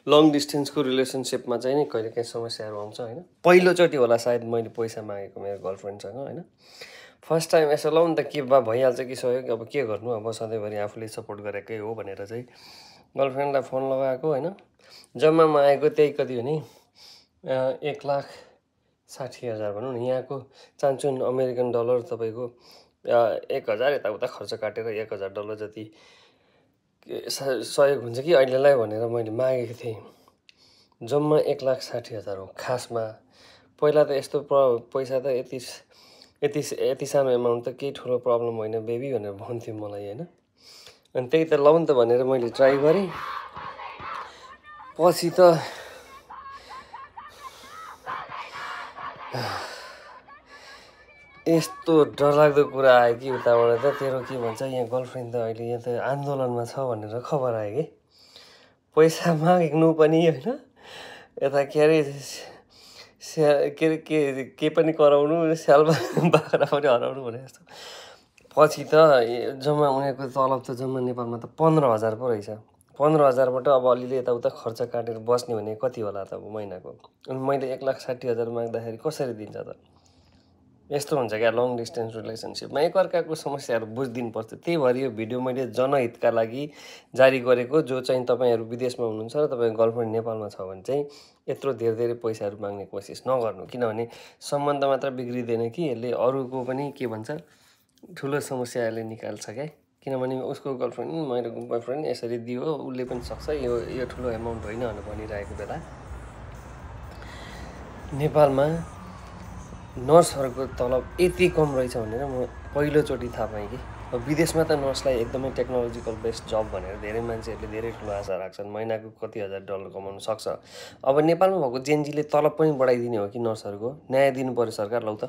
Long डिस्टेन्सको रिलेसनसिपमा चाहिँ नि कहिलेकाहीँ समस्याहरू आउँछ होइन। पहिलोचोटि होला सायद मैले पैसा मागेको मेरो गर्लफ्रेन्डसँग होइन। फर्स्ट टाइम यसो ल नि त के बा भइहाल्छ कि सहयोग, अब के गर्नु, अब सधैँभरि आफूले सपोर्ट गरेकै हो भनेर चाहिँ गर्लफ्रेन्डलाई फोन लगाएको होइन। जम्मा मागेको त्यही कति हो नि 1,60,000 भनौँ न। यहाँको चान्चुन अमेरिकन डलर तपाईँको 1,000 यताउता खर्च काटेर $1,000 जति सहयोग हुन्छ कि अहिलेलाई भनेर मैले मागेको थिएँ। जम्मा 1,60,000 हो। खासमा पहिला त यस्तो पैसा त यति सानो एमाउन्ट त केही ठुलो प्रब्लम होइन बेबी भनेर भन्थ्यो मलाई होइन। अनि त्यही त लाउँ त भनेर मैले ट्राई गरेँ। पछि त यस्तो डरलाग्दो कुरा आयो कि उताबाट त, तेरो के भन्छ यहाँ गर्लफ्रेन्ड त अहिले यहाँ त आन्दोलनमा छ भनेर खबर आयो कि। पैसा माग्नु पनि होइन, यता के अरे के पनि कराउनु, स्याल बाख्रा पनि हराउनु भने जस्तो। पछि त जम्मा उनीहरूको तलब त जम्मा नेपालमा त 15,000 पो रहेछ। 15,000बाट अब अलिअलि यताउता खर्च काटेर बस्ने भने कति होला त अब महिनाको। अनि मैले 1,60,000 माग्दाखेरि कसरी दिन्छ त। यस्तो हुन्छ क्या लङ डिस्टेन्स रिलेसनसिपमा, एकअर्काको समस्याहरू बुझिदिनु पर्छ। त्यही भएर यो भिडियो मैले जनहितका लागि जारी गरेको। जो चाहिँ तपाईँहरू विदेशमा हुनुहुन्छ र तपाईँको गर्लफ्रेन्ड नेपालमा छ भने चाहिँ यत्रो धेरै पैसाहरू माग्ने कोसिस नगर्नु। किनभने सम्बन्ध मात्र बिग्रिँदैन कि, यसले अरूको पनि के भन्छ ठुलो समस्या यसले निकाल्छ क्या। किनभने उसको गर्लफ्रेन्ड मेरो बोयफ्रेन्ड यसरी दियो, उसले पनि सक्छ, यो ठुलो एमाउन्ट होइन भनेर भनिरहेको बेला नेपालमा नर्सहरूको तलब यति कम रहेछ भनेर म पहिलोचोटि थाहा पाएँ कि। अब विदेशमा त नर्सलाई एकदमै टेक्नोलोजिकल बेस्ड जब भनेर धेरै मान्छेहरूले धेरै ठुलो आशा राख्छन्, महिनाको कति $1,000 कमाउनु सक्छ। अब नेपालमा भएको जेनजीले तलब पनि बढाइदिने हो कि नर्सहरूको, न्याय दिनु पर्यो सरकार लौ त।